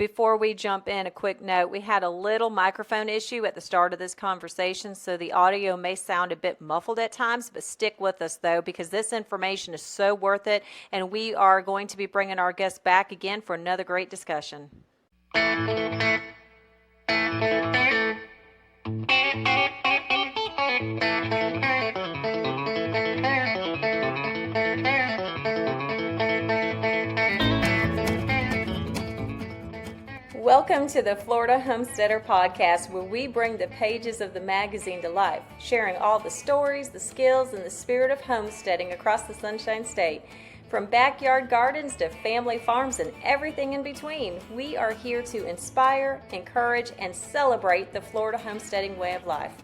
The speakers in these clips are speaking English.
Before we jump in, a quick note. We had a little microphone issue at the start of this conversation, so the audio may sound a bit muffled at times, but stick with us, though, because this information is so worth it, and we are going to be bringing our guests back again for another great discussion. Welcome to the Florida Homesteader Podcast, where we bring the pages of the magazine to life, sharing all the stories, the skills, and the spirit of homesteading across the Sunshine State. From backyard gardens to family farms and everything in between, we are here to inspire, encourage, and celebrate the Florida homesteading way of life.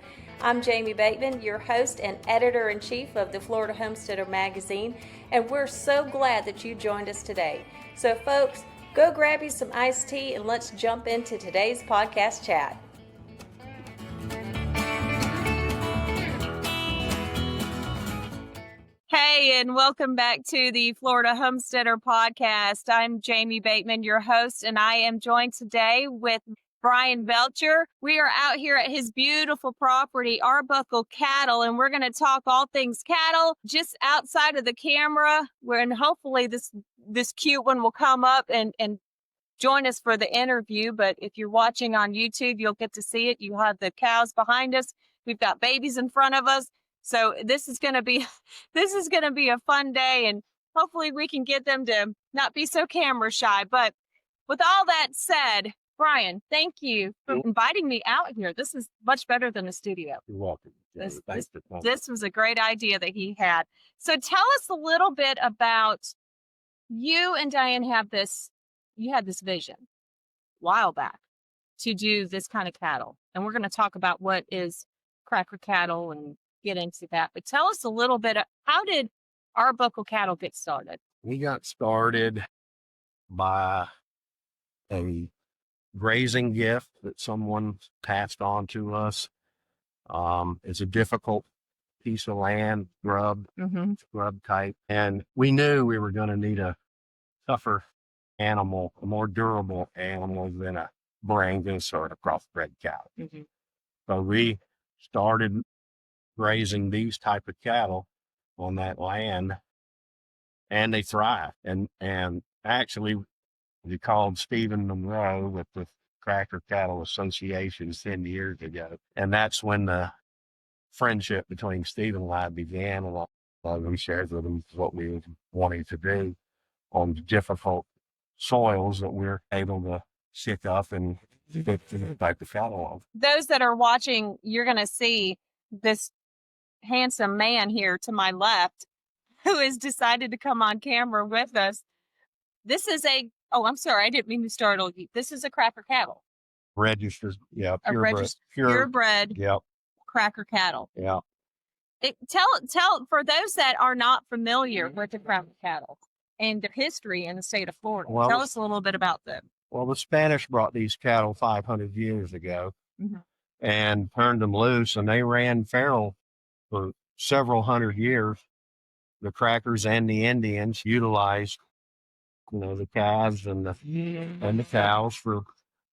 I'm Jamie Bateman, your host and editor-in-chief of the Florida Homesteader magazine, and we're so glad that you joined us today. So folks, go grab you some iced tea and let's jump into today's podcast chat. Hey, and welcome back to the Florida Homesteader Podcast. I'm Jamie Bateman, your host, and I am joined today with Bryan Belcher. We are out here at his beautiful property, Arbuckle Cattle, and we're going to talk all things cattle just outside of the camera, and hopefully this cute one will come up and join us for the interview. But if you're watching on YouTube, you'll get to see it. You have the cows behind us. We've got babies in front of us. So this is going to be a fun day, and hopefully we can get them to not be so camera shy. But with all that said, Bryan, thank you for inviting me out here. This is much better than a studio. You're welcome. This was a great idea that he had. So tell us a little bit about you and Diane you had this vision a while back to do this kind of cattle. And we're going to talk about what is cracker cattle and get into that. But tell us a little bit, how did Arbuckle Cattle get started? We got started by a grazing gift that someone passed on to us. It's a difficult piece of land, scrub type. And we knew we were going to need a tougher animal, a more durable animal than a Brangus or a crossbred cow. So we started grazing these type of cattle on that land, and they thrive. And actually, we called Stephen Monroe with the Cracker Cattle Association 10 years ago. And that's when the friendship between Stephen and I began. We shared with him what we were wanting to do on difficult soils that we're able to stick up and fit the type of cattle on. Those that are watching, you're going to see this handsome man here to my left who has decided to come on camera with us. This is I'm sorry, I didn't mean to startle you. This is a cracker cattle. Registered, yeah. Purebred yep. Cracker cattle. Yeah. Tell for those that are not familiar with the cracker cattle and their history in the state of Florida. Tell us a little bit about them. Well, the Spanish brought these cattle 500 years ago and turned them loose, and they ran feral for several hundred years. The crackers and the Indians utilized, the calves and the cows for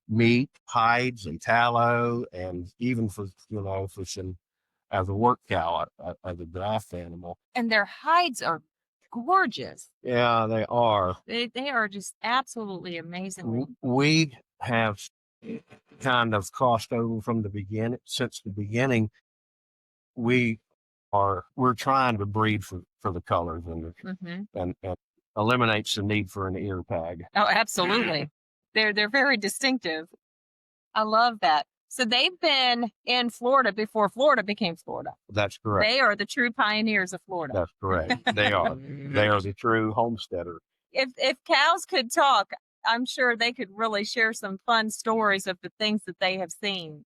meat, hides, and tallow, and even for some as a work cow, as a draft animal. And their hides are gorgeous. Yeah, they are. They are just absolutely amazing. We have kind of crossed over from the beginning. Since the beginning, we're trying to breed for the colors and eliminates the need for an ear tag. Oh, absolutely. They're very distinctive. I love that. So they've been in Florida before Florida became Florida. That's correct. They are the true pioneers of Florida. That's correct. They are. They are the true homesteader. If cows could talk, I'm sure they could really share some fun stories of the things that they have seen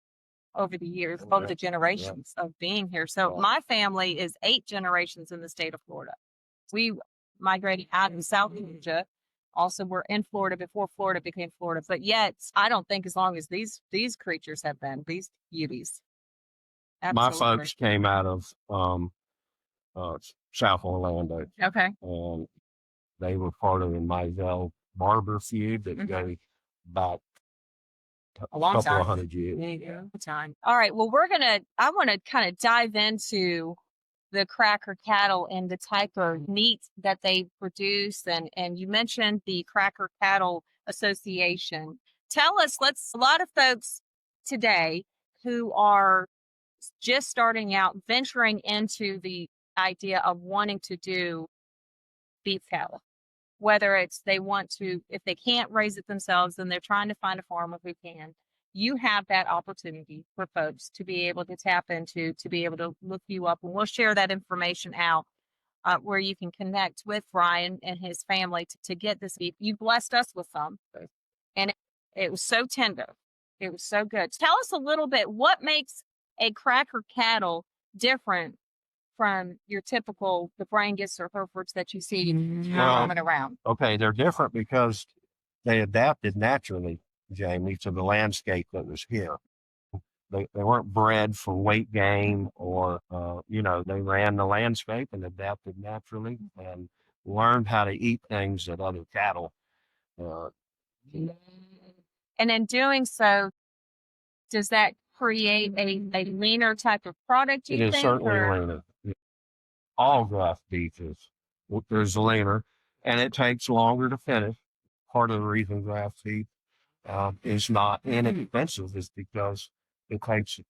over the years, both the generations of being here. So my family is 8 generations in the state of Florida. We migrated out of South Georgia. Also, we're in Florida before Florida became Florida. But yet, I don't think as long as these creatures have been, these beauties. Absolutely. My folks came out of South Orlando. Okay. And they were part of the Mizell barber feud that goes about A long couple time. of 100 years. Yeah. Time. All right. Well, I want to kind of dive into the cracker cattle and the type of meat that they produce. And you mentioned the Cracker Cattle Association. Tell us, a lot of folks today who are just starting out, venturing into the idea of wanting to do beef cattle, whether it's they want to, if they can't raise it themselves, then they're trying to find a farmer who can. You have that opportunity for folks to be able to tap into, to be able to look you up, and we'll share that information out where you can connect with Bryan and his family to get this beef. You blessed us with some, and it was so tender. It was so good. Tell us a little bit, what makes a cracker cattle different from your typical, the Brangus or Herefords that you see roaming around? Okay, they're different because they adapted naturally, Jamie, to the landscape that was here. They weren't bred for weight gain or, they ran the landscape and adapted naturally and learned how to eat things that other cattle. And in doing so, does that create a leaner type of product, It is certainly leaner. All grass beef is leaner, and it takes longer to finish. Part of the reason grass beef is not inexpensive is because it takes,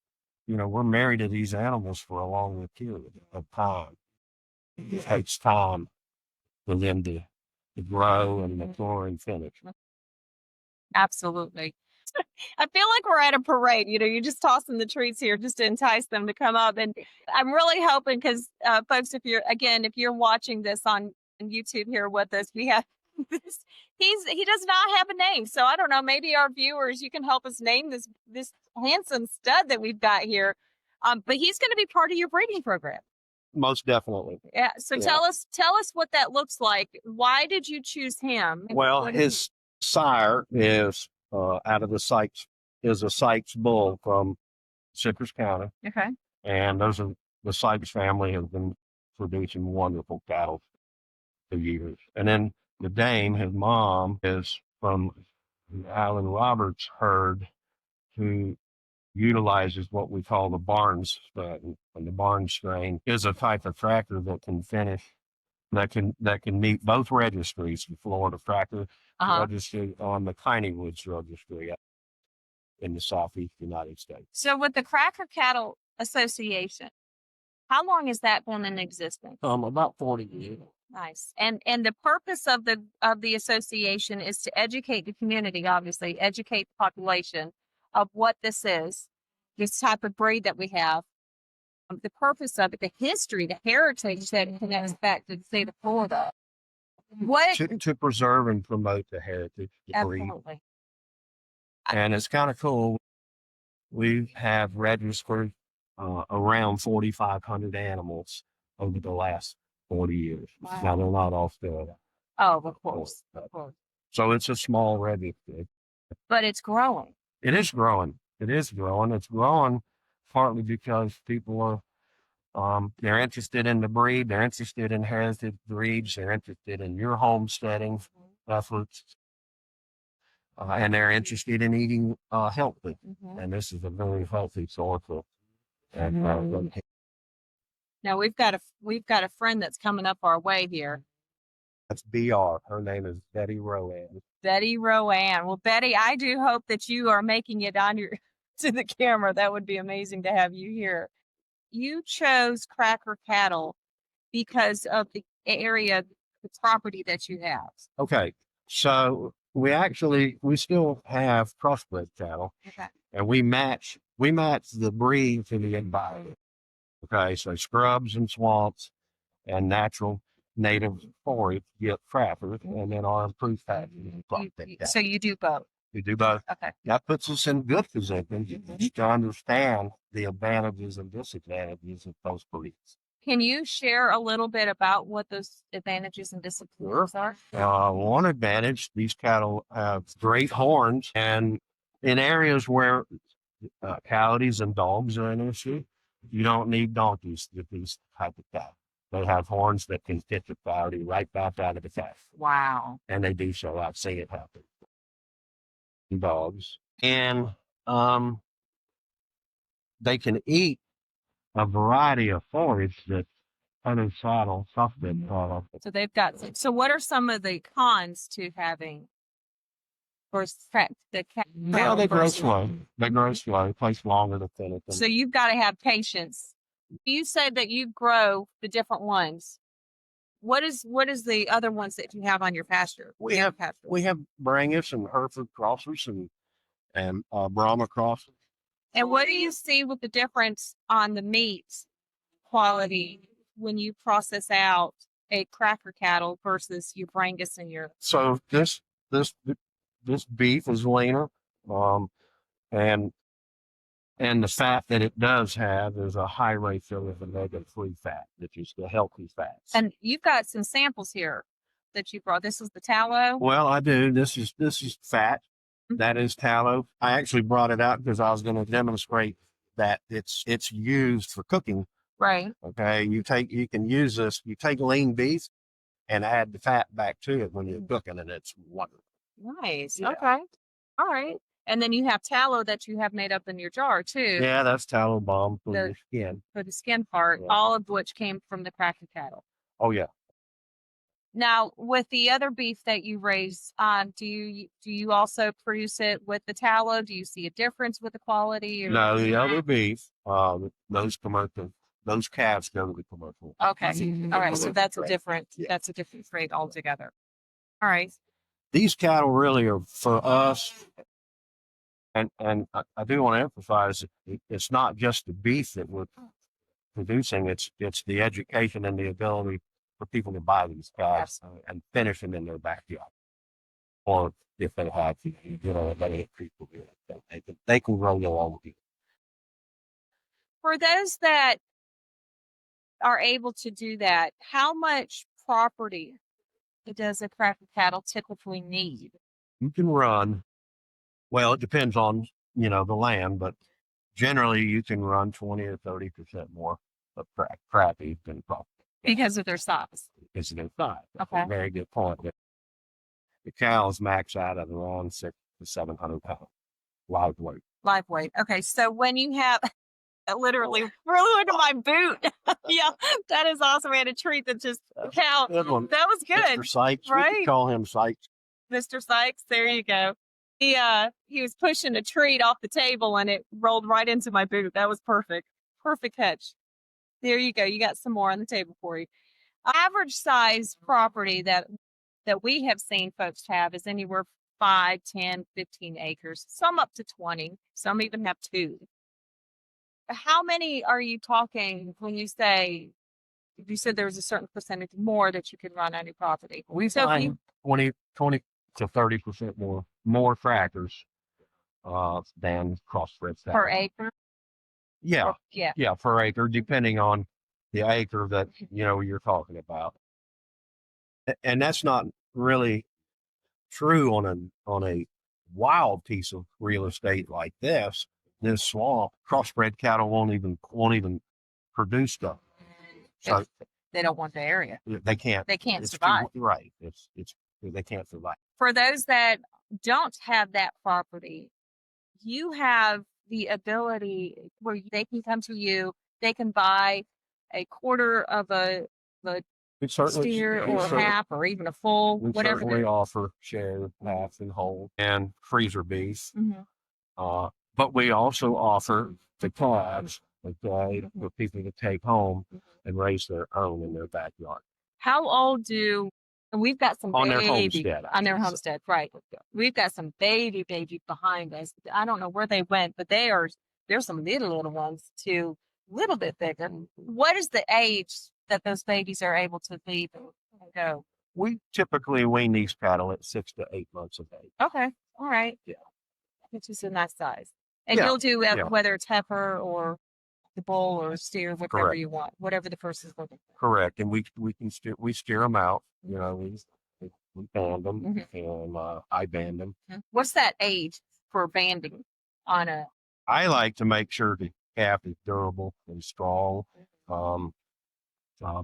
we're married to these animals for a longer period of time. It takes time for them to grow and mature and finish. Absolutely. I feel like we're at a parade. You're just tossing the treats here just to entice them to come up. And I'm really hoping, because folks, if you're watching this on YouTube here with us, we have this. He does not have a name, so I don't know. Maybe our viewers, you can help us name this handsome stud that we've got here. But he's going to be part of your breeding program. Most definitely. Yeah. So tell us what that looks like. Why did you choose him? Well, his sire is out of the Sykes, is a Sykes bull from Citrus County. Okay. And the Sykes family has been producing wonderful cattle for years. And then the dame, his mom, is from the Alan Roberts herd, who utilizes what we call the Barnes strain. And the Barnes strain is a type of tractor that can finish, that can meet both registries, the Florida Tractor Registry on the Tiny Woods Registry in the Southeast United States. So with the Cracker Cattle Association, how long has that been in existence? About 40 years. Nice. And the purpose of the association is to educate the community, obviously, educate the population of what this is, this type of breed that we have, the purpose of it, the history, the heritage that connects back to the state of Florida. To preserve and promote the heritage, the breed. Absolutely. And it's kind of cool. We have registered around 4,500 animals over the last 40 years. Wow. Now, they're not all still. Oh, of course. Of course. So it's a small registry. But it's growing. It is growing. It's growing partly because people are, they're interested in the breed. They're interested in heritage breeds. They're interested in your homesteading efforts. And they're interested in eating healthy. And this is a very healthy source of. Now we've got a friend that's coming up our way here. That's BR. Her name is Betty Rowan. Betty Rowan. Well, Betty, I do hope that you are making it on to the camera. That would be amazing to have you here. You chose Cracker Cattle because of the area, the property that you have. Okay, so we still have crossbred cattle. Okay. And we match the breed to the environment. Okay, so scrubs and swamps and natural native forage get crackers, and then our improved packages. So you do both. We do both. Okay. That puts us in good position to understand the advantages and disadvantages of those breeds. Can you share a little bit about what those advantages and disadvantages are? One advantage, these cattle have great horns, and in areas where coyotes and dogs are an issue, you don't need donkeys to get these type of cattle. They have horns that can fit the coyote right back out of the calf. Wow. And they do so. I've seen it happen. dogs, and they can eat a variety of forage that other saddle stuff didn't follow. So they've got so what are some of the cons to having the cat? No, they grow slow. They grow slow. It takes longer to finish them. So you've got to have patience. You said that you grow the different ones. What is the other ones that you have on your pasture? We have Brangus and Hereford crossers and Brahma crossers. And what do you see with the difference on the meat quality when you process out a cracker cattle versus your Brangus and your? So this beef is leaner, and the fat that it does have is a high ratio of omega-3 fat, which is the healthy fats. And you've got some samples here that you brought. This is the tallow. Well, I do. This is fat. That is tallow. I actually brought it out because I was going to demonstrate that it's used for cooking. Right. Okay. You can use this. You take lean beef and add the fat back to it when you're cooking, and it's wonderful. Nice. Yeah. Okay. All right. And then you have tallow that you have made up in your jar too. Yeah, that's tallow balm for the skin. For the skin part, Yeah. all of which came from the cracker cattle. Oh yeah. Now, with the other beef that you raise, do you also produce it with the tallow? Do you see a difference with the quality? Or? No, the other beef, those calves go to the commercial. Okay. All right. So that's a different trade altogether. All right. These cattle really are for us. And I do want to emphasize it's not just the beef that we're producing. It's the education and the ability for people to buy these calves and finish them in their backyard. Or if they have, people they can grow their own beef. For those that are able to do that, how much property does a cracker cattle typically need? You can run. Well, it depends on, the land, but generally you can run 20 or 30% more of crap beef than property. Because of their size. Because of their size. Okay. Very good point. The cows max out at around 600 to 700 pounds live weight. Live weight. Okay. So when you have literally look at my boot. Yeah, that is awesome. We had a treat that just cow. Good one. That was good. Mr. Sykes. Right? We could call him Sykes. Mr. Sykes, there you go. He was pushing a treat off the table and it rolled right into my boot. That was perfect. Perfect catch. There you go. You got some more on the table for you. Average size property that we have seen folks have is anywhere 5, 10, 15 acres, some up to 20, some even have 2. How many are you talking when you say, you said there was a certain percentage more that you could run on your property? We find 20 to 30% more crackers than crossbred per acre? Yeah. Yeah, per acre, depending on the acre that you're talking about. And that's not really true on a wild piece of real estate like this swamp. Crossbred cattle won't even produce stuff. So they don't want the area. They can't. They can't survive. Right. They can't survive. For those that don't have that property, you have the ability where they can come to you. They can buy a quarter of a steer or half or even a full, whatever. We certainly offer share, half, and whole, and freezer beef. Mm-hmm. But we also offer the calves, for people to take home and raise their own in their backyard. How old and we've got some on baby, their homestead. On their homestead, right. We've got some baby behind us. I don't know where they went, but there's some little ones too, a little bit bigger. What is the age that those babies are able to leave and go? We typically wean these cattle at 6 to 8 months of age. Okay. All right. Yeah. Which is a nice size. And you'll do whether it's heifer or the bull or steer, whatever Correct. you want, whatever the person is looking for. Correct. And we steer them out. We band them, Mm-hmm. and I band them. What's that age for banding on a? I like to make sure the calf is durable and strong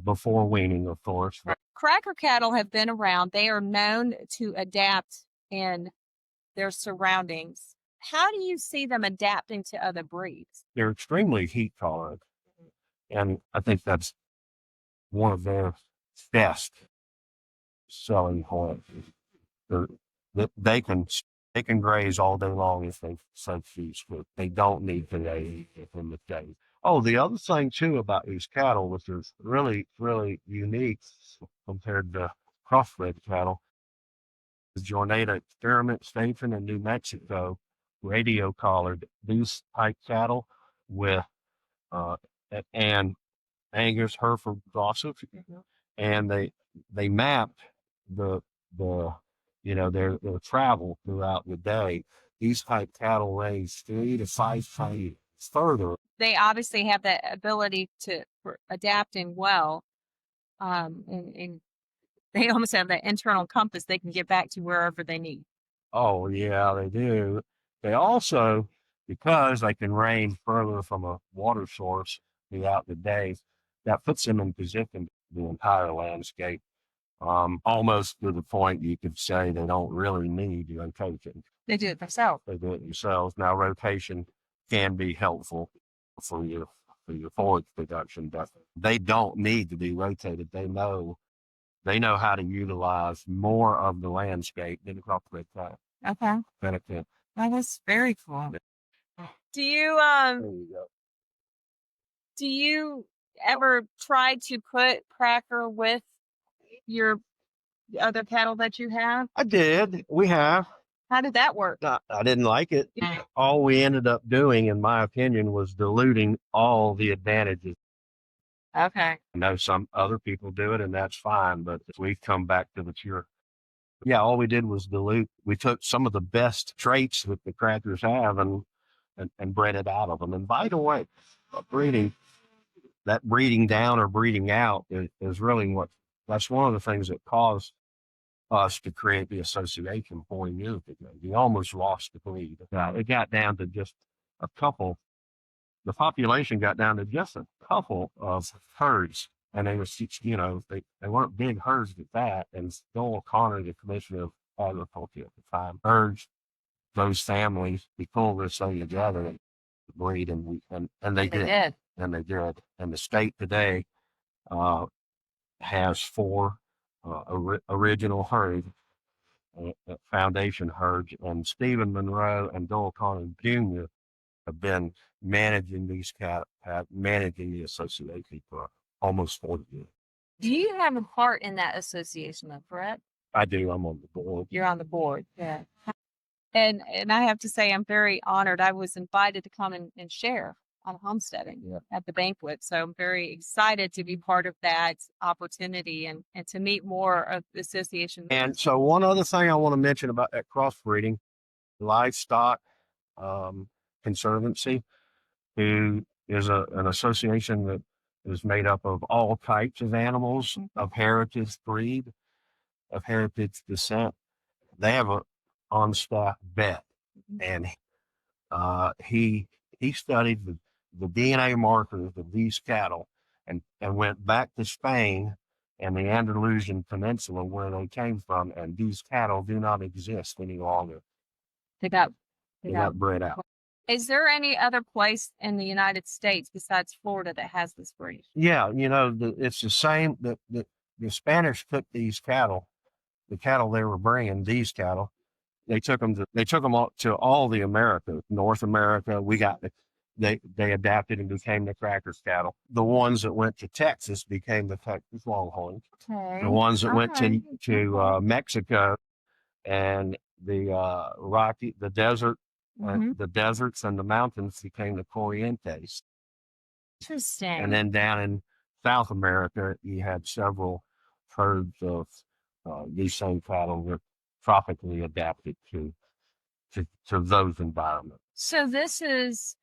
before weaning, of course. Cracker cattle have been around. They are known to adapt in their surroundings. How do you see them adapting to other breeds? They're extremely heat tolerant, and I think that's one of their best selling points. They can graze all day long if they so choose, but they don't need to lay in the day. Oh, the other thing too about these cattle, which is really, really unique compared to crossbred cattle, is Jornada Experiment Station in New Mexico radio collared these type cattle with uh, and Angus, Hereford, Gossip, and they mapped the their travel throughout the day. These type cattle range 3 to 5 times further. They obviously have that ability for adapting well, and they almost have that internal compass. They can get back to wherever they need. Oh yeah, they do. They also, because they can range further from a water source throughout the day, that puts them in position the entire landscape. Almost to the point you could say they don't really need rotation. They do it themselves. They do it themselves. Now, rotation can be helpful for your forage production, but they don't need to be rotated. They know how to utilize more of the landscape than the crossbred cattle. Okay. Benefit. That is very cool. Do you There you go. do you ever try to put Cracker with your other cattle that you have? I did. We have. How did that work? I didn't like it. All we ended up doing, in my opinion, was diluting all the advantages. Okay. I know some other people do it, and that's fine, but we've come back to the pure. Yeah, all we did was dilute. We took some of the best traits that the crackers have and bred it out of them. And by the way, breeding down or breeding out is really that's one of the things that caused us to create the association 40 years ago. We almost lost the breed. It got down to just a couple. The population got down to just a couple of herds, and they were, they weren't big herds at that. And Joel Connor, the commissioner of agriculture at the time, urged those families to pull this thing together and breed, and they did. And they did. And the state today has 4 original herds, foundation herds, and Stephen Monroe and Joel Connor Jr. have been managing these managing the association for almost 40 years. Do you have a part in that association, though, correct? I do. I'm on the board. You're on the board. Yeah. And I have to say, I'm very honored. I was invited to come and share on homesteading at the banquet. So I'm very excited to be part of that opportunity and to meet more of the association. And so one other thing I want to mention about that crossbreeding, Livestock Conservancy, who is an association that is made up of all types of animals of heritage breed, of heritage descent. They have a on-staff vet, and he studied the DNA markers of these cattle and went back to Spain and the Andalusian Peninsula where they came from, and these cattle do not exist any longer. They got bred out. Is there any other place in the United States besides Florida that has this breed? Yeah, it's the same. The Spanish took these cattle, the cattle they were bringing, these cattle, they took them to all the Americas, North America. They adapted and became the Crackers cattle. The ones that went to Texas became the Texas Longhorns. Okay. The ones that went to Mexico and the desert. The deserts and the mountains became the Corrientes. Interesting. And then down in South America, you had several herds of these same cattle that tropically adapted to those environments. So this is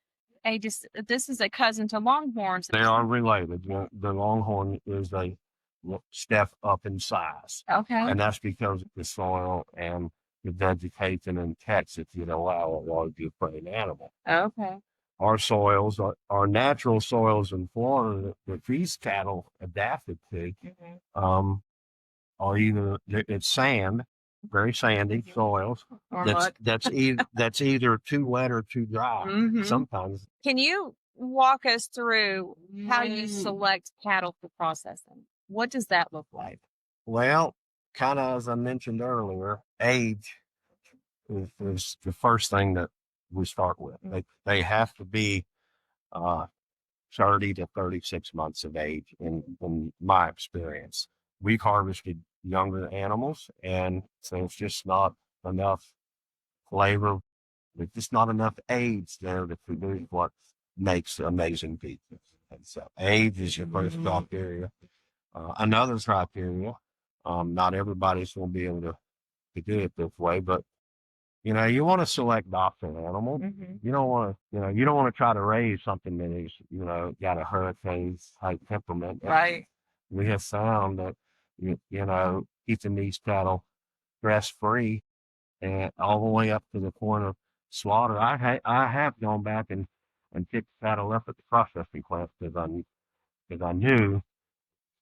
a cousin to Longhorns. They are related. The Longhorn is a step up in size. Okay. And that's because the soil and the vegetation in Texas would allow a larger preying animal. Okay. Our soils, our natural soils in Florida that these cattle adapted to, are either it's sand very sandy soils. Or mud. That's either too wet or too dry. Mhm. Sometimes. Can you walk us through how you select cattle for processing? What does that look like? Well, kind of as I mentioned earlier, age is the first thing that we start with. They have to be 30 to 36 months of age in my experience. We've harvested younger animals, and so it's just not enough flavor. There's just not enough age there to produce what makes amazing beef. And so age is your first criteria. Another criteria, not everybody's going to be able to do it this way, but you want to select docile animal. You don't want to, you don't want to try to raise something that is, got a hurricane type temperament. Right. We have found that, keeping these cattle stress free and all the way up to the point of slaughter. I have gone back and picked cattle up at the processing plant because I knew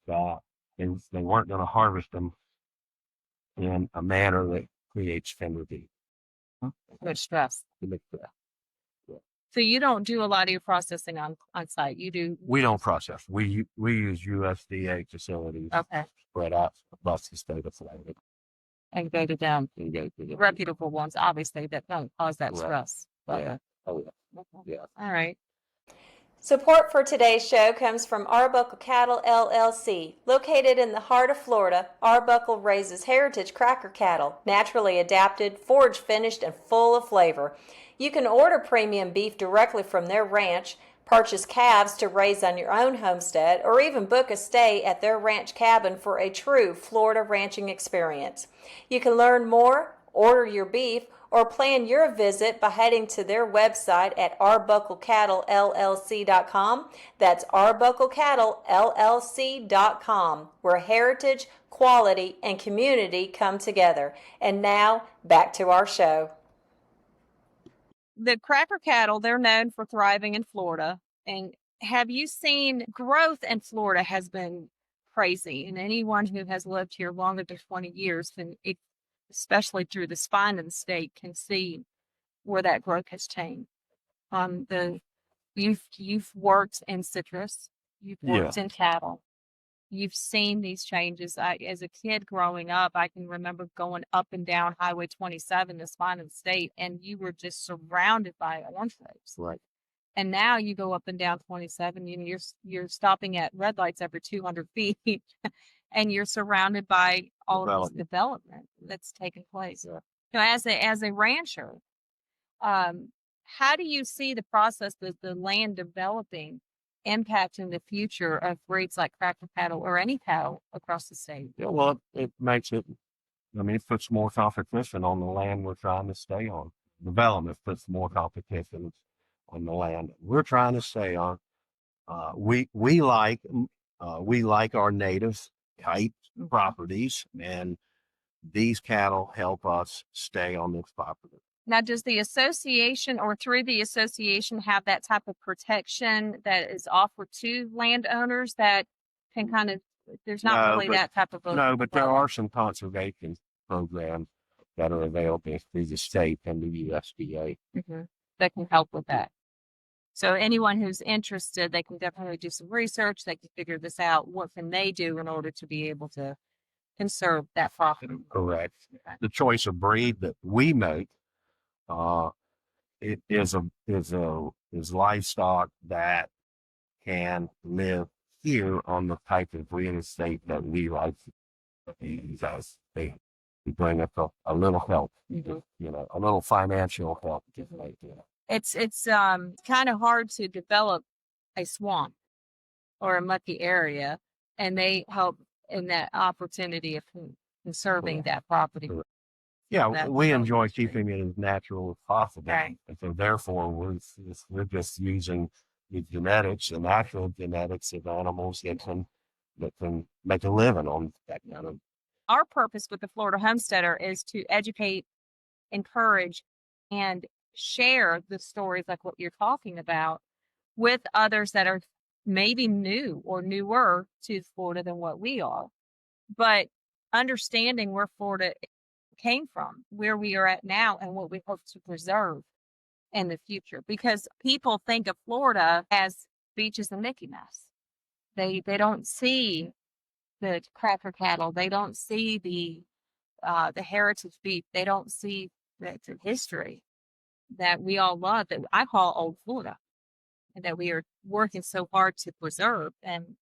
that they weren't going to harvest them in a manner that creates tender beef. Good stress. So you don't do a lot of your processing on site. You do. We don't process. We use USDA facilities Okay. spread out across the state of Florida. And go to them. Reputable ones, obviously, that don't cause that stress. But, Yeah. Oh, yeah. okay. Yeah. All right. Support for today's show comes from Arbuckle Cattle, LLC. Located in the heart of Florida, Arbuckle raises heritage cracker cattle, naturally adapted, forage-finished, and full of flavor. You can order premium beef directly from their ranch, purchase calves to raise on your own homestead, or even book a stay at their ranch cabin for a true Florida ranching experience. You can learn more, order your beef, or plan your visit by heading to their website at arbucklecattlellc.com. That's arbucklecattlellc.com, where heritage, quality, and community come together. And now, back to our show. The cracker cattle, they're known for thriving in Florida. And have you seen growth in Florida has been crazy? And anyone who has lived here longer than 20 years can especially through the spine of the state, can see where that growth has changed. You've worked in citrus, you've worked in cattle, you've seen these changes. As a kid growing up, I can remember going up and down Highway 27, the spine of the state, and you were just surrounded by orange groves. Right. And now you go up and down 27, and you're stopping at red lights every 200 feet. And you're surrounded by all of this development that's taking place. Yeah. As a rancher, how do you see the process of the land developing impacting the future of breeds like cracker cattle or any cattle across the state? Yeah, well, it makes it. It puts more competition on the land we're trying to stay on. Development puts more competition on the land we're trying to stay on. We like our native type properties, and these cattle help us stay on this property. Now, does the association or through the association have that type of protection that is offered to landowners that can kind of, there's not really that type of... No, but there are some conservation programs that are available through the state and the USDA. That can help with that. So anyone who's interested, they can definitely do some research. They can figure this out. What can they do in order to be able to conserve that property? Correct. The choice of breed that we make, it is livestock that can live here on the type of real estate that we like to use. They bring us a little help, a little financial help. It's kind of hard to develop a swamp or a mucky area, and they help in that opportunity of conserving that property. Yeah, we enjoy keeping it as natural as possible. Right. And so therefore we're just using the genetics, the natural genetics of animals that can make a living on that kind of. Our purpose with the Florida Homesteader is to educate, encourage, and share the stories like what you're talking about with others that are maybe new or newer to Florida than what we are. But understanding where Florida came from, where we are at now, and what we hope to preserve in the future. Because people think of Florida as beaches and Mickey Mouse. They don't see the cracker cattle. They don't see the heritage beef. They don't see the history that we all love, that I call old Florida, and that we are working so hard to preserve. And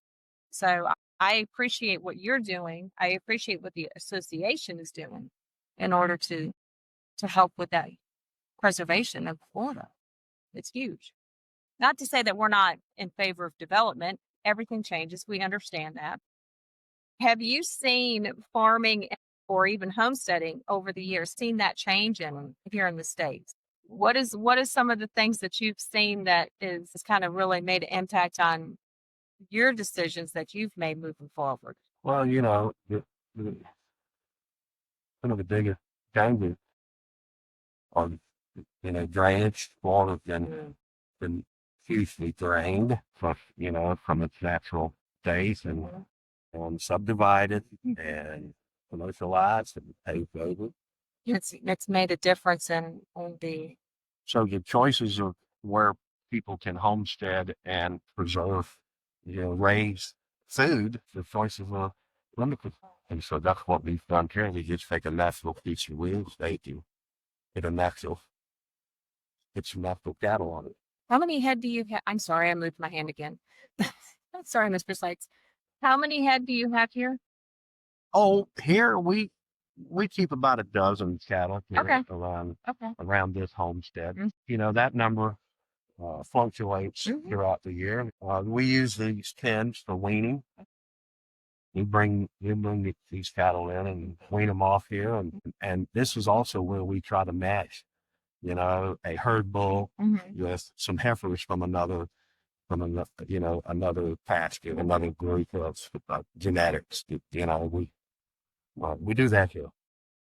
so I appreciate what you're doing. I appreciate what the association is doing in order to help with that preservation of Florida. It's huge. Not to say that we're not in favor of development. Everything changes. We understand that. Have you seen farming or even homesteading over the years, seen that change here in the States? What is some of the things that you've seen that is kind of really made an impact on your decisions that you've made moving forward? Well, some of the biggest changes are, drainage. Water's been hugely drained from its natural state and subdivided and commercialized and paved over. It's made a difference in the. So the choices of where people can homestead and preserve, raise food, the choices are limited. And so that's what we've done here. We just take a natural piece of real estate and get some natural cattle on it. How many head do you have? I'm sorry, I moved my hand again. Sorry, Mr. Sykes. How many head do you have here? Oh, here we keep about a dozen cattle here around this homestead. Mm-hmm. That number fluctuates throughout the year. We use these pens for weaning. We bring these cattle in and wean them off here, and this is also where we try to match, a herd bull with some heifers from another pasture, another group of genetics. We do that here.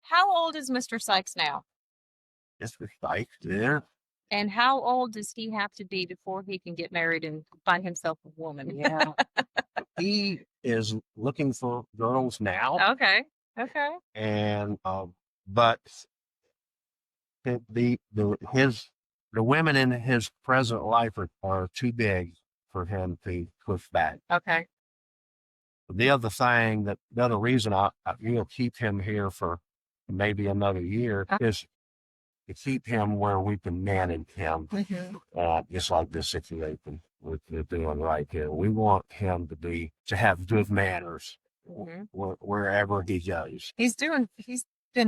How old is Mr. Sykes now? Mr. Sykes, yeah. And how old does he have to be before he can get married and find himself a woman? Yeah. He is looking for girls now. Okay. And but the women in his present life are too big for him to push back. Okay. The other reason we'll keep him here for maybe another year is to keep him where we can manage him, just like this situation we're doing right here. We want him to have good manners wherever he goes. He's been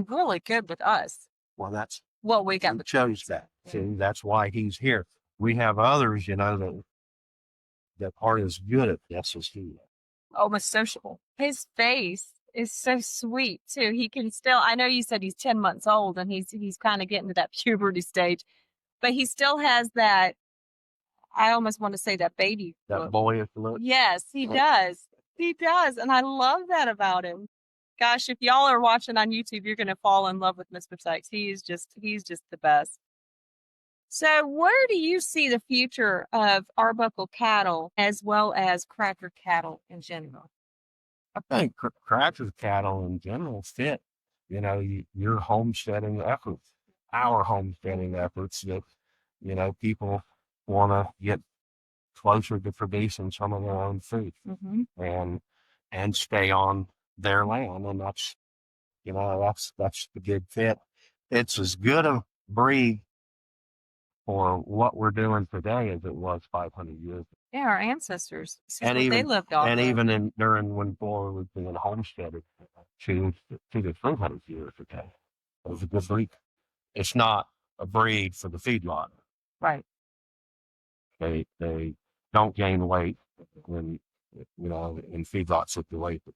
really good with us. Well, that's what we got. He chose that. See, that's why he's here. We have others, that aren't as good at this as he is. Almost sociable. His face is so sweet too. He can still, I know you said he's 10 months old and he's kind of getting to that puberty stage, but he still has that, I almost want to say that baby look. Boyish look. Yes, he does. He does. And I love that about him. Gosh, if y'all are watching on YouTube, you're going to fall in love with Mr. Sykes. He's just the best. So where do you see the future of Arbuckle cattle as well as cracker cattle in general? I think cracker cattle in general fit, your homesteading efforts, our homesteading efforts that, people want to get closer to producing some of their own food and stay on their land. And that's the good fit. It's as good a breed for what we're doing today as it was 500 years ago. Yeah, our ancestors. They lived off. And even during when Florida was being homesteaded 200 to 300 years ago. It was a good breed. It's not a breed for the feedlot. Right. They don't gain weight when, in feedlot situation.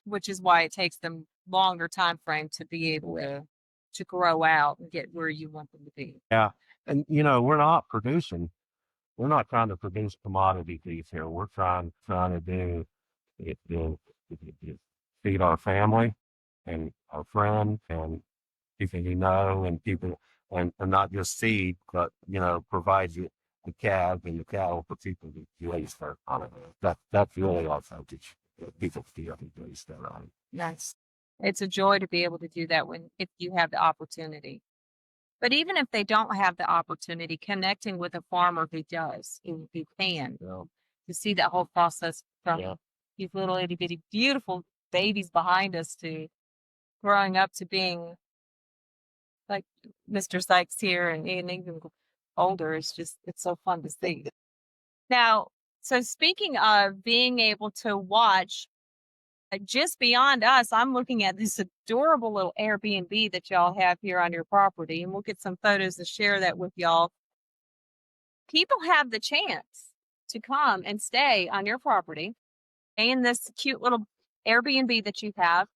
Which is why it takes them longer time frame to be able to grow out and get where you want them to be. Yeah. And, we're not trying to produce commodity beef here. We're trying to do it to feed our family and our friends and people and people, and not just feed, but, provide the calves and the cattle for people to raise their on it. That's really our focus. People feel based on. Nice. It's a joy to be able to do that if you have the opportunity. But even if they don't have the opportunity, connecting with a farmer who does, who can, to see that whole process from these little itty bitty beautiful babies behind us to growing up to being like Mr. Sykes here and even older, it's so fun to see. Now, so speaking of being able to watch, just beyond us, I'm looking at this adorable little Airbnb that y'all have here on your property, and we'll get some photos to share that with y'all. People have the chance to come and stay on your property in this cute little Airbnb that you have.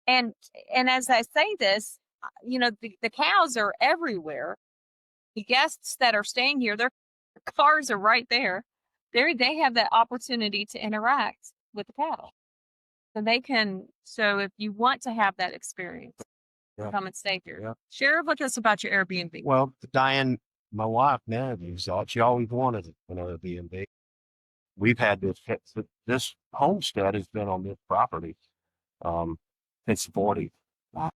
And as I say this, the cows are everywhere. The guests that are staying here, their cars are right there. They have that opportunity to interact with the cattle. So if you want to have that experience, come and stay here. Yeah. Share with us about your Airbnb. Well, Diane, my wife, she always wanted an Airbnb. We've had this homestead has been on this property since the 40s. Wow.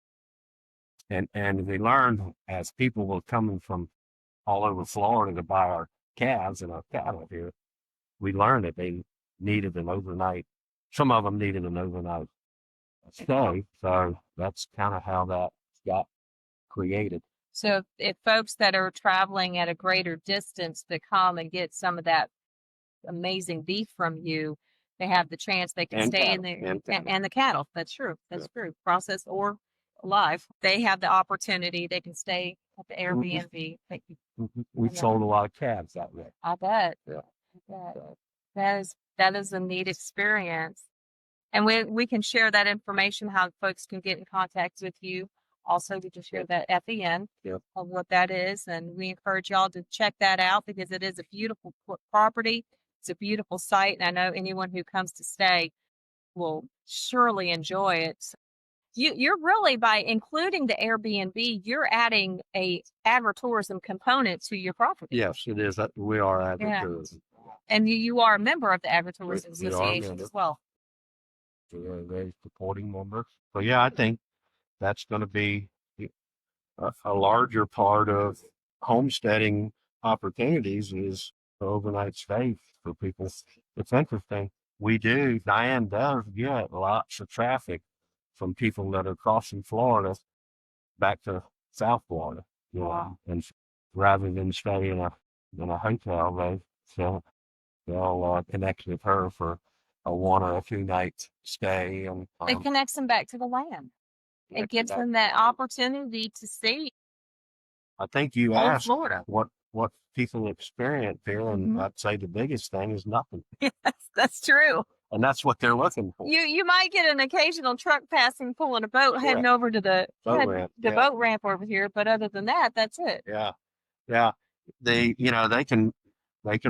And we learned as people were coming from all over Florida to buy our calves and our cattle here, we learned that they needed an overnight. Some of them needed an overnight stay. So that's kind of how that got created. So if folks that are traveling at a greater distance to come and get some of that amazing beef from you, they have the chance they can stay in there and the cattle. That's true. That's true. Processed or live. They have the opportunity. They can stay at the Airbnb. We've sold a lot of calves that way. I bet. Yeah. I bet. That is a neat experience. And we can share that information, how folks can get in contact with you. Also, we can share that at the end of what that is. And we encourage y'all to check that out because it is a beautiful property. It's a beautiful site. And I know anyone who comes to stay will surely enjoy it. So you're really, by including the Airbnb, you're adding a agritourism component to your property. Yes, it is. We are agritourism. And you are a member of the Agritourism Association as well. We are a very supporting member. So yeah, I think that's going to be a larger part of homesteading opportunities is overnight stay for people. It's interesting. Diane does get lots of traffic from people that are crossing Florida back to South Florida. And rather than stay in a hotel, they'll connect with her for a 1 or 2 night stay. And it connects them back to the land. It gives them that opportunity to see. I think you asked Florida. what people experience here, and I'd say the biggest thing is nothing. Yes, that's true. And that's what they're looking for. You might get an occasional truck passing, pulling a boat, heading over to the boat ramp over here, but other than that, that's it. Yeah. They can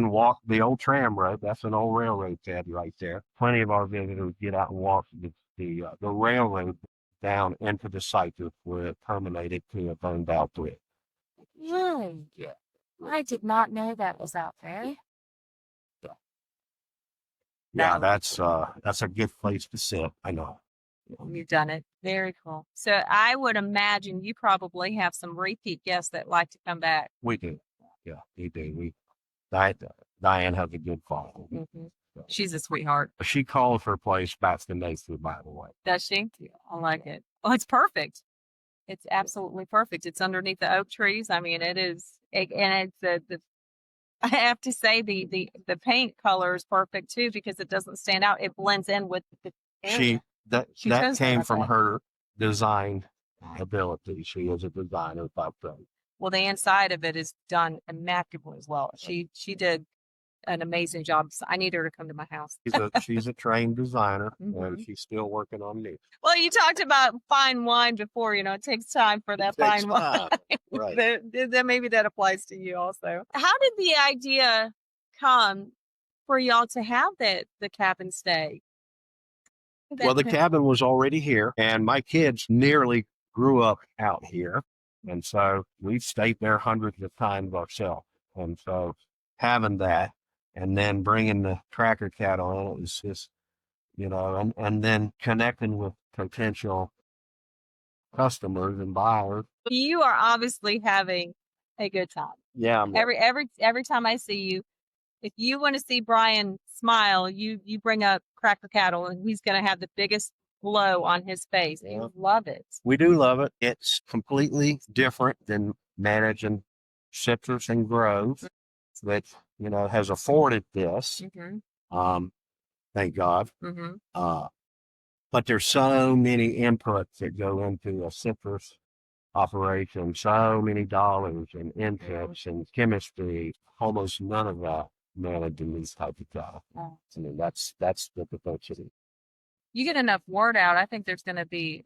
walk the old tram road. That's an old railroad bed right there. Plenty of our visitors get out and walk the railroad down into the site where it terminated to a burned out bridge. Really? Yeah. I did not know that was out there. Yeah, that's a good place to sit. I know. You've done it. Very cool. So I would imagine you probably have some repeat guests that like to come back. We do. Yeah, we do. Diane has a good following. Mm-hmm. So. She's a sweetheart. She calls her place Baskin-Nathan, by the way. Does she? Yeah. I like it. Oh, it's perfect. It's absolutely perfect. It's underneath the oak trees. I mean, it is. And it's I have to say the paint color is perfect too because it doesn't stand out. It blends in with the area. That came from her design ability. She is a designer by trade. Well, the inside of it is done immaculately as well. She did an amazing job. I need her to come to my house. She's a trained designer, and she's still working on me. Well, you talked about fine wine before. It takes time for that fine wine. Right. That maybe that applies to you also. How did the idea come for y'all to have the cabin stay? Well, the cabin was already here, and my kids nearly grew up out here. And so we've stayed there hundreds of times ourselves. And so having that and then bringing the tracker cattle in, it was just, and then connecting with potential customers and buyers. You are obviously having a good time. Yeah. Every time I see you, if you want to see Bryan smile, you bring up Cracker Cattle, and he's going to have the biggest glow on his face. Yeah. You love it. We do love it. It's completely different than managing citrus and groves, which, has afforded this. Thank God. But there's so many inputs that go into a citrus operation, so many dollars and inputs and chemistry, almost none of that managing these type of cattle. I mean, that's the complexity. You get enough word out, I think there's going to be,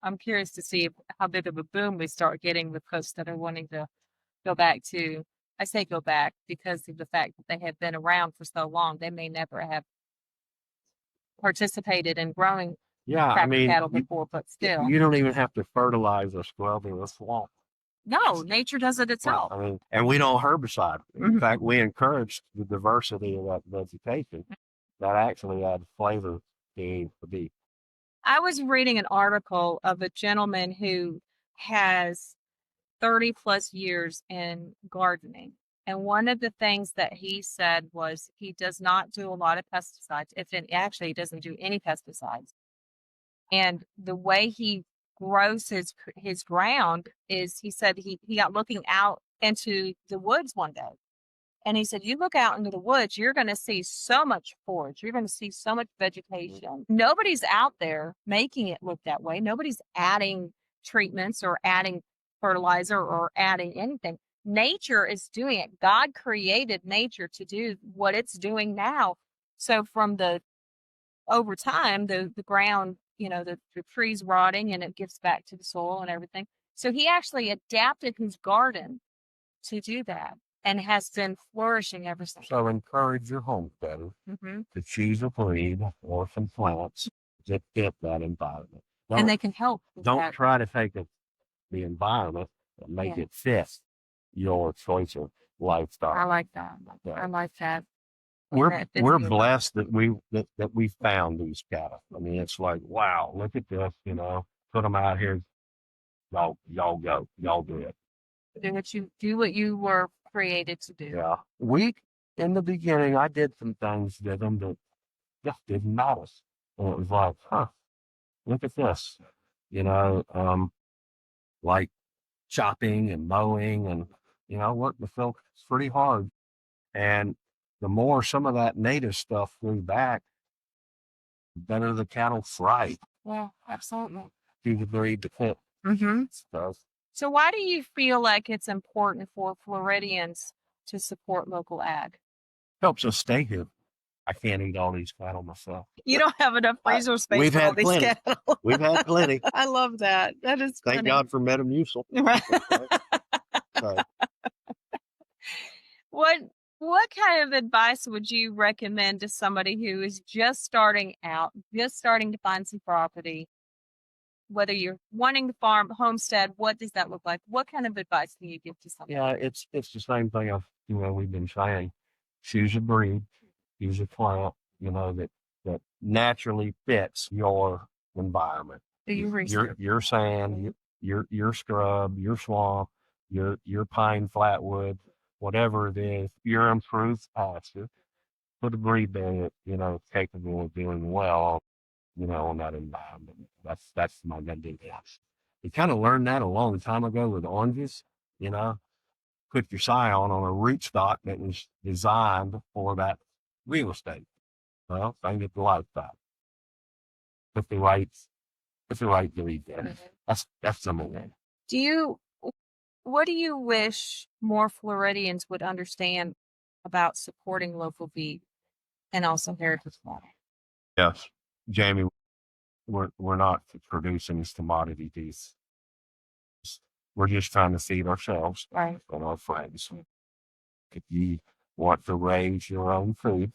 I'm curious to see how big of a boom we start getting with folks that are wanting to go back to, I say go back because of the fact that they have been around for so long. They may never have participated in growing cattle before, but still. You don't even have to fertilize a scrub or a swamp. No, nature does it itself. Well, and we don't herbicide. In fact, we encourage the diversity of that vegetation that actually adds flavor to the beef. I was reading an article of a gentleman who has 30 plus years in gardening. And one of the things that he said was he does not do a lot of pesticides. Actually, he doesn't do any pesticides. And the way he grows his ground is, he said he got looking out into the woods one day. And he said, you look out into the woods, you're going to see so much forage. You're going to see so much vegetation. Nobody's out there making it look that way. Nobody's adding treatments or adding fertilizer or adding anything. Nature is doing it. God created nature to do what it's doing now. So over time, the ground, the trees rotting and it gives back to the soil and everything. So he actually adapted his garden to do that and has been flourishing ever since. So encourage your homesteaders to choose a breed or some plants that fit that environment. And they can help. Don't try to take the environment and make it fit your choice of lifestyle. I like that. I like that. We're blessed that we found these cattle. I mean, it's like, wow, look at this, put them out here. Y'all go, y'all do it. Do what you were created to do. Yeah. In the beginning, I did some things with them that just didn't notice. And it was like, look at this, like chopping and mowing and, working the field. It's pretty hard. And the more some of that native stuff grew back, the better the cattle thrive. Yeah, absolutely. To the breed to fit. So why do you feel like it's important for Floridians to support local ag? Helps us stay here. I can't eat all these cattle myself. You don't have enough freezer space We've for had all these plenty. cattle. We've had plenty. I love that. That is Thank funny. God for Metamucil. What kind of advice would you recommend to somebody who is just starting out, just starting to find some property? Whether you're wanting to farm, homestead, what does that look like? What kind of advice can you give to somebody? Yeah, it's the same thing we've been saying. Choose a breed, choose a plant, that naturally fits your environment. Do you research? Your sand, your scrub, your swamp, your pine flatwood, whatever it is, your improved pasture. Put a breed there that, capable of doing well, on that environment. That's my good guess. You kind of learned that a long time ago with oranges, put your scion on a rootstock that was designed for that real estate. Well, same with the livestock. Put the right breed there. That's number one. What do you wish more Floridians would understand about supporting local beef and also heritage farming? Yes, Jamie, we're not producing commodity beef. We're just trying to feed ourselves and our friends. If you want to raise your own food,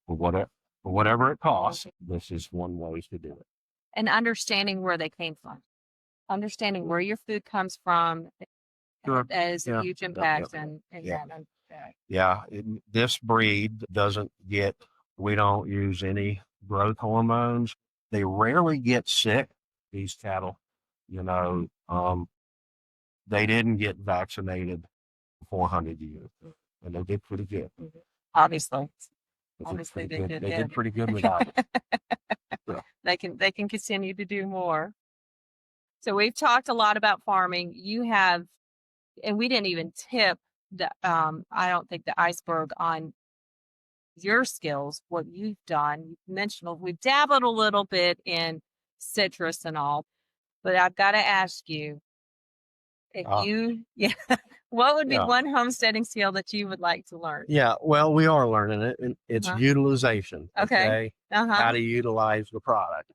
for whatever it costs, this is one way to do it. And understanding where they came from. Understanding where your food comes from is a huge impact. This breed we don't use any growth hormones. They rarely get sick, these cattle. You know, they didn't get vaccinated for 400 years, and they did pretty good. Obviously, They they did. They did pretty good without it. Yeah. They can continue to do more. So we've talked a lot about farming. You have, and we didn't even tip the I don't think the iceberg on your skills, what you've done. You mentioned we've dabbled a little bit in citrus and all, but I've got to ask you if what would be one homesteading skill that you would like to learn? Yeah, well, we are learning it, and it's utilization. Okay. How to utilize the product.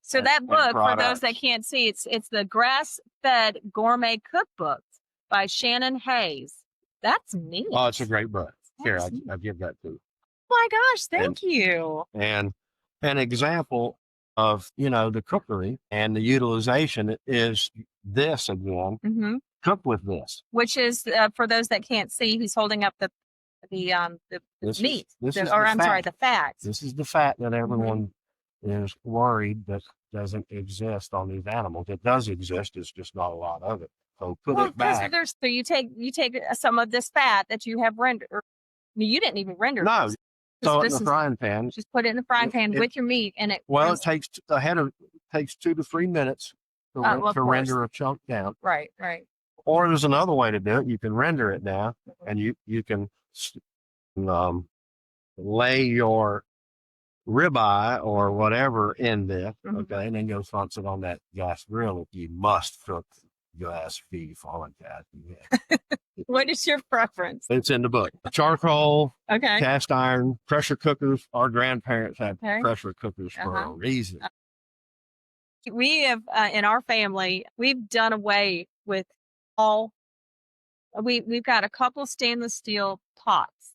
So that book, for those that can't see, it's the Grass-Fed Gourmet Cookbook by Shannon Hayes. That's neat. Oh, it's a great book. Here, I give that to you. Oh my gosh, thank you. And an example of, the cookery and the utilization is this again. Mm-hmm. Cook with this. Which is, for those that can't see, he's holding up the meat. The fat. This is the fat that everyone is worried that doesn't exist on these animals. It does exist. It's just not a lot of it. So put it back. So you take some of this fat that you have rendered. You didn't even render. No. So in the frying pan. Just put it in the frying pan with your meat, and it. Well, it takes 2 to 3 minutes to render a chunk down. Right. Or there's another way to do it. You can render it down, and you can lay your ribeye or whatever in this, okay, and then go slunch it on that gas grill if you must cook gas beef on that. Yeah. What is your preference? It's in the book. Charcoal, okay, cast iron, pressure cookers. Our grandparents had pressure cookers for a reason. We have, in our family, we've done away with all. We've got a couple stainless steel pots,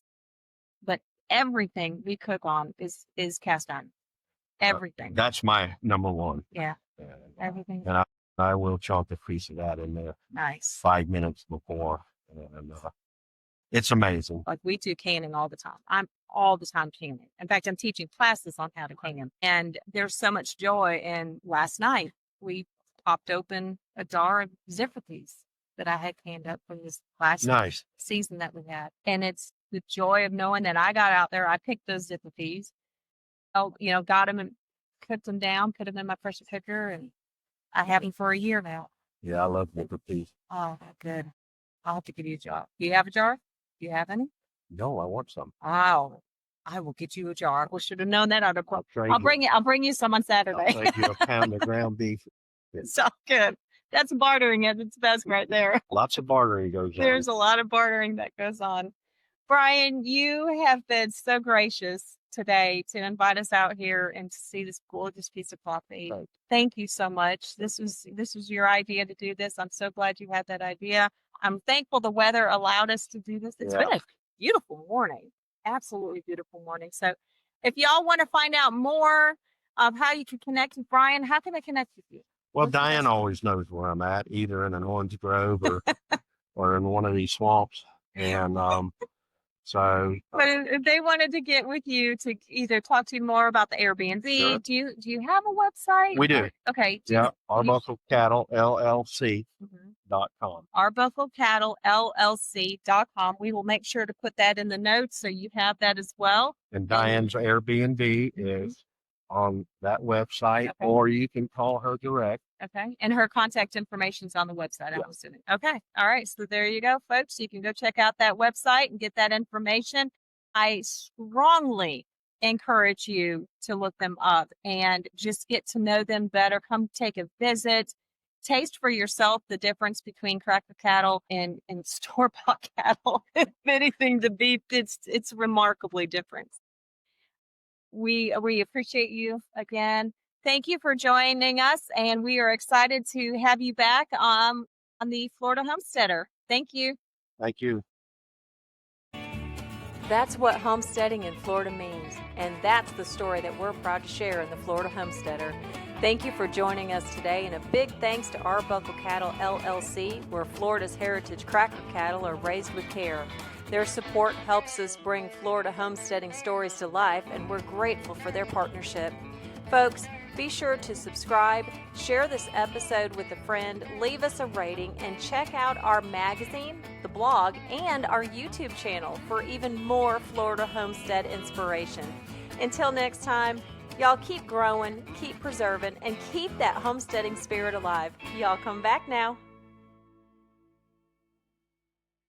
but everything we cook on is cast iron. Everything. That's my number one. Yeah. Everything. And I will chunk a piece of that in there. Nice. 5 minutes before. And it's amazing. Like we do canning all the time. I'm all the time canning. In fact, I'm teaching classes on how to can. And there's so much joy. And last night we popped open a jar of zipperpies that I had canned up for this last season that we had. And it's the joy of knowing that I got out there, I picked those zipperpies, got them and cooked them down, put them in my pressure cooker, and I have them for a year now. Yeah, I love zipperpies. Oh, good. I'll have to give you a jar. Do you have a jar? Do you have any? No, I want some. Oh, I will get you a jar. We should have known that. I'll bring you some on Saturday. I'll take you a pound of ground beef. So good. That's bartering at its best right there. Lots of bartering goes on. There's a lot of bartering that goes on. Bryan, you have been so gracious today to invite us out here and to see this gorgeous piece of property. Right. Thank you so much. This was your idea to do this. I'm so glad you had that idea. I'm thankful the weather allowed us to do this. It's been a beautiful morning, absolutely beautiful morning. So if y'all want to find out more of how you can connect with Bryan, how can I connect with you? Well, Diane always knows where I'm at, either in an orange grove or in one of these swamps. And so. But if they wanted to get with you to either talk to you more about the Airbnb, do you have a website? We do. Okay. Arbuckle Cattle LLC.com. Arbuckle Cattle LLC.com. We will make sure to put that in the notes so you have that as well. And Diane's Airbnb is on that website, or you can call her direct. Okay. And her contact information is on the website, I'm assuming. Okay. All right. So there you go, folks. You can go check out that website and get that information. I strongly encourage you to look them up and just get to know them better. Come take a visit. Taste for yourself the difference between cracker cattle and store-bought cattle. If anything, the beef, it's remarkably different. We appreciate you again. Thank you for joining us, and we are excited to have you back on the Florida Homesteader. Thank you. Thank you. That's what homesteading in Florida means, and that's the story that we're proud to share in the Florida Homesteader. Thank you for joining us today, and a big thanks to Arbuckle Cattle LLC, where Florida's heritage cracker cattle are raised with care. Their support helps us bring Florida homesteading stories to life, and we're grateful for their partnership. Folks, Be sure to subscribe, share this episode with a friend, leave us a rating, and check out our magazine, the blog, and our YouTube channel for even more Florida homestead inspiration. Until next time, y'all keep growing, keep preserving, and keep that homesteading spirit alive. Y'all come back now.